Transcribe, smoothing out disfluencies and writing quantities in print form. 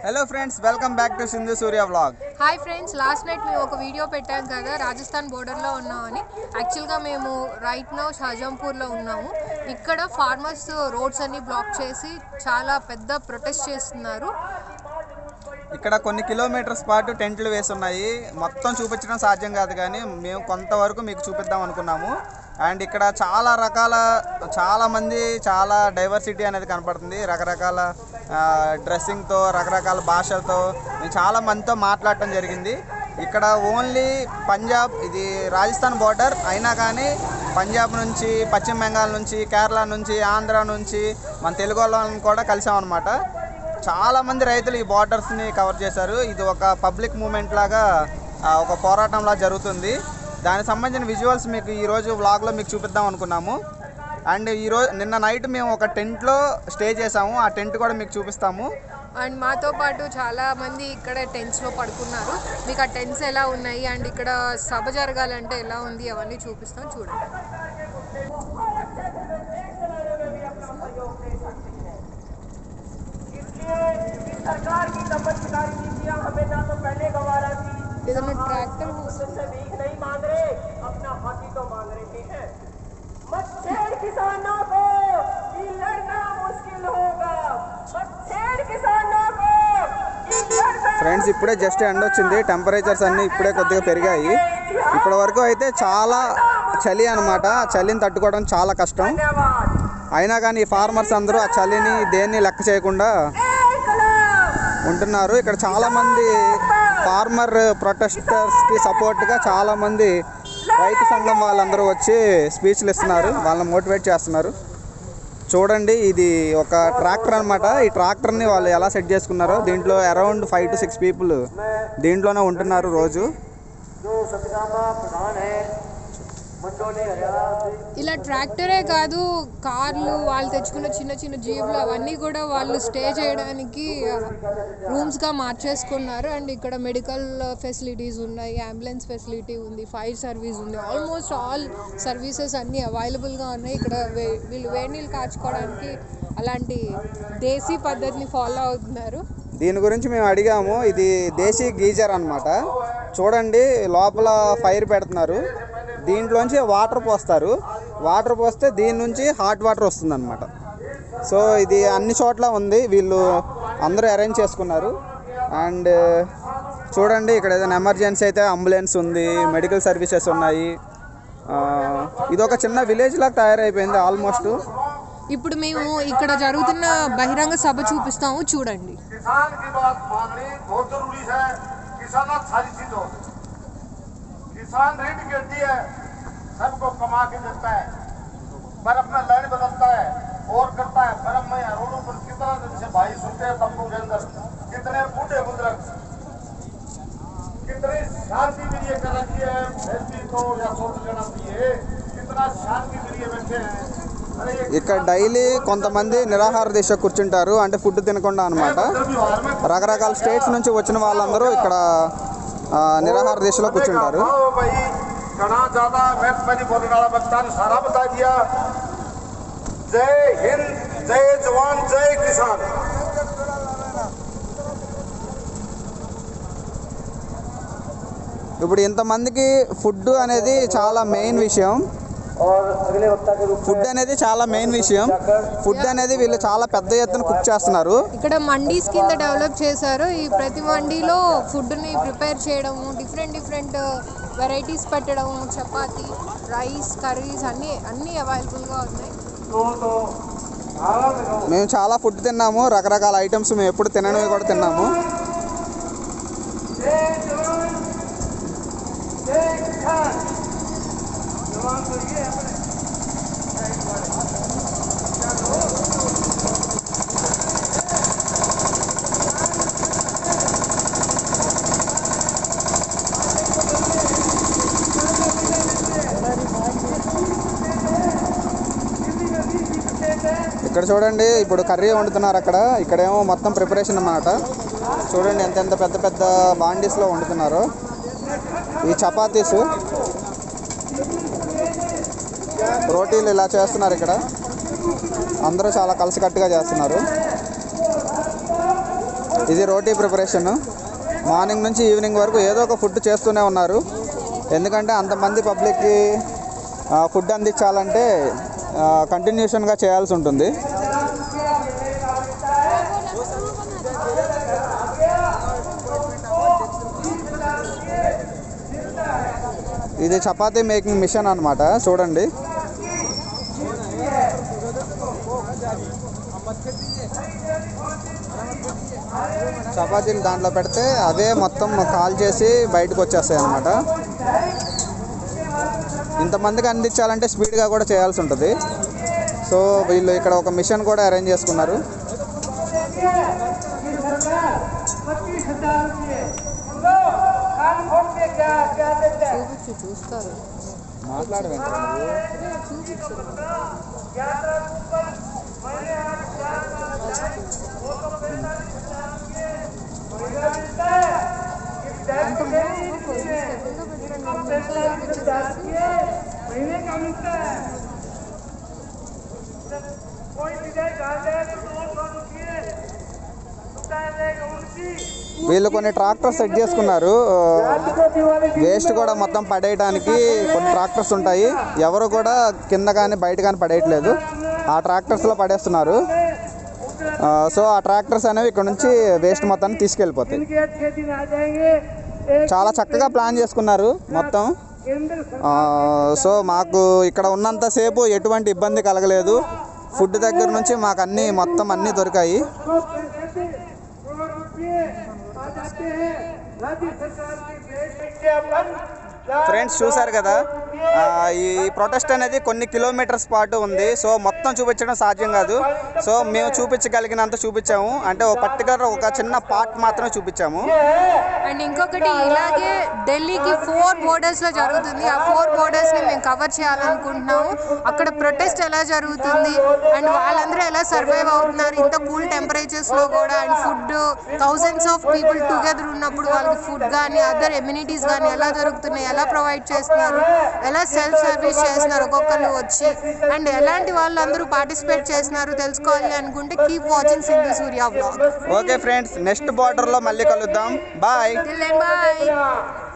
Hello friends, welcome back to Sindhu Surya vlog. Hi friends, last night మేము ఒక video పెట్టాం కదా రాజస్థాన్ బోర్డర్లో ఉన్నామని. యాక్చువల్గా మేము రైట్ నౌ షాజంపూర్లో ఉన్నాము. ఇక్కడ ఫార్మర్స్ రోడ్స్ అన్ని బ్లాక్ చేసి చాలా పెద్ద ప్రొటెస్ట్ చేస్తున్నారు. ఇక్కడ కొన్ని కిలోమీటర్స్ పాటు టెంట్లు వేసి ఉన్నాయి. మొత్తం చూపించడం సాధ్యం కాదు, కానీ మేము కొంతవరకు మీకు చూపిద్దాం అనుకున్నాము. అండ్ ఇక్కడ చాలా మంది చాలా డైవర్సిటీ అనేది కనపడుతుంది. రకరకాల డ్రెస్సింగ్తో, రకరకాల భాషలతో మేము చాలా మందితో మాట్లాడటం జరిగింది. ఇక్కడ ఓన్లీ పంజాబ్, ఇది రాజస్థాన్ బోర్డర్ అయినా కానీ పంజాబ్ నుంచి, పశ్చిమ బెంగాల్ నుంచి, కేరళ నుంచి, ఆంధ్ర నుంచి మన తెలుగు వాళ్ళని కూడా కలిసామన్నమాట. చాలామంది రైతులు ఈ బార్డర్స్ని కవర్ చేశారు. ఇది ఒక పబ్లిక్ మూమెంట్ లాగా, ఒక పోరాటంలా జరుగుతుంది. దానికి సంబంధించిన విజువల్స్ మీకు ఈరోజు వ్లాగ్లో మీకు చూపిద్దాం అనుకున్నాము. అండ్ నిన్న నైట్ మేము ఒక టెంట్లో స్టే చేసాము. ఆ టెంట్ కూడా మీకు చూపిస్తాము. అండ్ మాతో పాటు చాలా మంది ఇక్కడ టెంట్స్లో పడుకున్నారు. మీకు ఆ టెంట్స్ ఎలా ఉన్నాయి అండ్ ఇక్కడ సభ జరగాలంటే ఎలా ఉంది అవన్నీ చూపిస్తాం, చూడండి. सरकार की तपस्कारी नीतियां हमें ना तो पहले गवारा थी, ट्रैक्टर से भीख नहीं मांग रहे, अपना हाथी तो मांग रहे हैं। मत छेड़ किसानों को, ये लड़ना मुश्किल होगा। मत छेड़ किसानों को, ये लड़ना। ఫ్రెండ్స్, ఇప్పుడే జస్ట్ ఎండ వచ్చింది. టెంపరేచర్స్ అన్నీ ఇప్పుడే కొద్దిగా పెరిగాయి. ఇప్పటి వరకు అయితే చాలా చలి అనమాట. చలిని తట్టుకోవడం చాలా కష్టం. అయినా కానీ ఈ ఫార్మర్స్ అందరూ ఆ చలిని దేన్ని లెక్క చేయకుండా ఉంటున్నారు. ఇక్కడ చాలామంది ఫార్మర్ ప్రొటెస్టర్స్కి సపోర్ట్గా చాలామంది రైతు సంఘం వాళ్ళందరూ వచ్చి స్పీచ్లు ఇస్తున్నారు, వాళ్ళని మోటివేట్ చేస్తున్నారు. చూడండి, ఇది ఒక ట్రాక్టర్ అనమాట. ఈ ట్రాక్టర్ని వాళ్ళు ఎలా సెట్ చేసుకున్నారో, దీంట్లో అరౌండ్ 5 to 6 పీపుల్ దీంట్లోనే ఉంటున్నారు రోజు. ఇలా ట్రాక్టరే కాదు, కార్లు, వాళ్ళు తెచ్చుకున్న చిన్న చిన్న జీపులు అవన్నీ కూడా వాళ్ళు స్టే చేయడానికి రూమ్స్గా మార్చేసుకున్నారు. అండ్ ఇక్కడ మెడికల్ ఫెసిలిటీస్ ఉన్నాయి, అంబులెన్స్ ఫెసిలిటీ ఉంది, ఫైర్ సర్వీస్ ఉంది. ఆల్మోస్ట్ ఆల్ సర్వీసెస్ అన్నీ అవైలబుల్గా ఉన్నాయి. ఇక్కడ వీళ్ళు వేడి నీళ్ళు కాచుకోవడానికి అలాంటి దేశీ పద్ధతిని ఫాలో అవుతున్నారు. దీని గురించి మేము అడిగాము. ఇది దేశీ గీజర్ అనమాట. చూడండి, లోపల ఫైర్ పెడుతున్నారు, దీంట్లోంచి వాటర్ పోస్తారు. వాటర్ పోస్తే దీని నుంచి హాట్ వాటర్ వస్తుంది అనమాట. సో ఇది అన్ని చోట్ల ఉంది, వీళ్ళు అందరూ అరేంజ్ చేసుకున్నారు. అండ్ చూడండి, ఇక్కడ ఏదైనా ఎమర్జెన్సీ అయితే అంబులెన్స్ ఉంది, మెడికల్ సర్వీసెస్ ఉన్నాయి. ఇది ఒక చిన్న విలేజ్ లాగా తయారైపోయింది ఆల్మోస్ట్. ఇప్పుడు మేము ఇక్కడ జరుగుతున్న బహిరంగ సభ చూపిస్తాము, చూడండి. किसान रेट गिरती है, सबको कमा के देता है, पर अपना लैंड बदलता है और करता है। पर अब मैं रोडों पर कितना दिन से भाई सुनते हैं, तंबू के अंदर कितने बूढ़े बुजुर्ग, कितनी शांति के लिए कर रखी है, व्यक्ति को या सोच लेना चाहिए, कितना शांति के लिए बैठे हैं। ఇక్కడ డైలీ కొంతమంది నిరాహార దీక్ష కూర్చుంటారు, అంటే ఫుడ్ తినకుండా అనమాట. రకరకాల స్టేట్స్ నుంచి వచ్చిన వాళ్ళందరూ ఇక్కడ నిరాహార దీక్షలో కూర్చుంటారు. सारा बता दिया। जय हिंद, जय जवान, जय किसान। ఇప్పుడు ఇంతమందికి ఫుడ్ అనేది చాలా మెయిన్ విషయం. ఫుడ్ అనేది చాలా మెయిన్ విషయం. ఫుడ్ అనేది వీళ్ళు చాలా పెద్ద ఎత్తున కుక్ చేస్తున్నారు. ఇక్కడ మండీస్ కింద డెవలప్ చేశారు. ఈ ప్రతి మండీలో ఫుడ్ని ప్రిపేర్ చేయడము, డిఫరెంట్ వెరైటీస్ పెట్టడము, చపాతీ, రైస్, కర్రీస్ అన్నీ అవైలబుల్గా ఉన్నాయి. మేము చాలా ఫుడ్ తిన్నాము, రకరకాల ఐటమ్స్ మేము ఎప్పుడు తిననివి కూడా తిన్నాము. ఇక్కడ చూడండి, ఇప్పుడు కర్రీ వండుతున్నారు అక్కడ. ఇక్కడేమో మొత్తం ప్రిపరేషన్ అన్నమాట. చూడండి ఎంత పెద్ద పెద్ద బాండీస్లో వండుతున్నారు. ఈ చపాతీస్, రోటీలు ఇలా చేస్తున్నారు. ఇక్కడ అందరూ చాలా కలిసికట్టుగా చేస్తున్నారు. ఇది రోటీ ప్రిపరేషన్. మార్నింగ్ నుంచి ఈవినింగ్ వరకు ఏదో ఒక ఫుడ్ చేస్తూనే ఉన్నారు. ఎందుకంటే అంతమంది పబ్లిక్కి ఫుడ్ అందించాలంటే కంటిన్యూషన్గా చేయాల్సి ఉంటుంది. ఇది చపాతీ మేకింగ్ మిషన్ అన్నమాట. చూడండి, చపాతీలు దాంట్లో పెడితే అవే మొత్తం కాల్ చేసి బయటకు వచ్చేస్తాయి అన్నమాట. ఇంతమందికి అందించాలంటే స్పీడ్గా కూడా చేయాల్సి ఉంటుంది. సో వీళ్ళు ఇక్కడ ఒక మిషన్ కూడా అరేంజ్ చేసుకున్నారు. చూస్తారు మాట్లాడవేంటి వీళ్ళు కొన్ని ట్రాక్టర్స్ సెట్ చేసుకున్నారు. వేస్ట్ కూడా మొత్తం పడేయడానికి కొన్ని ట్రాక్టర్స్ ఉంటాయి. ఎవరు కూడా కింద కానీ బయట కానీ పడేయట్లేదు, ఆ ట్రాక్టర్స్లో పడేస్తున్నారు. సో ఆ ట్రాక్టర్స్ అనేవి ఇక్కడ నుంచి వేస్ట్ మొత్తాన్ని తీసుకెళ్ళిపోతాయి. చాలా చక్కగా ప్లాన్ చేసుకున్నారు మొత్తం. సో మాకు ఇక్కడ ఉన్నంతసేపు ఎటువంటి ఇబ్బంది కలగలేదు. ఫుడ్ దగ్గర నుంచి మాకు అన్నీ మొత్తం అన్నీ దొరికాయి. ఫ్రెండ్స్ చూసారు కదా, ఈ ప్రొటెస్ట్ అనేది కొన్ని కిలోమీటర్స్ పాటు ఉంది. సో మొత్తం చూపించడం సాధ్యం కాదు. సో మేము చూపించగలిగినంత చూపించాము. అంటే ఒక పర్టికులర్ ఒక చిన్న పార్ట్ మాత్రమే చూపించాము. అండ్ ఇంకొకటి, ఇలాగే ఢిల్లీకి 4 బోర్డర్స్లో జరుగుతుంది. ఆ 4 బోర్డర్స్ని మేము కవర్ చేయాలనుకుంటున్నాము. అక్కడ ప్రొటెస్ట్ ఎలా జరుగుతుంది అండ్ వాళ్ళందరూ ఎలా సర్వైవ్ అవుతున్నారు ఇంత కూల్ టెంపరేచర్స్లో కూడా. And food, thousands of people together ఉన్నప్పుడు వాళ్ళకి ఫుడ్ కానీ అదర్ ఎమ్యూనిటీస్ కానీ ఎలా దొరుకుతున్నాయి, ఎలా ప్రొవైడ్ చేస్తున్నారు, ఎలా సెల్ఫ్ సర్వీస్ చేస్తున్నారు ఒక్కొక్కరు వచ్చి, అండ్ ఎలాంటి వాళ్ళందరూ పార్టిసిపేట్ చేస్తున్నారు తెలుసుకోవాలి అనుకుంటే కీప్ వాచింగ్ సింధు సూర్య వ్లాగ్. ఓకే ఫ్రెండ్స్, నెక్స్ట్ బార్డర్లో మళ్ళీ కలుద్దాం. బాయ్. Till then, bye.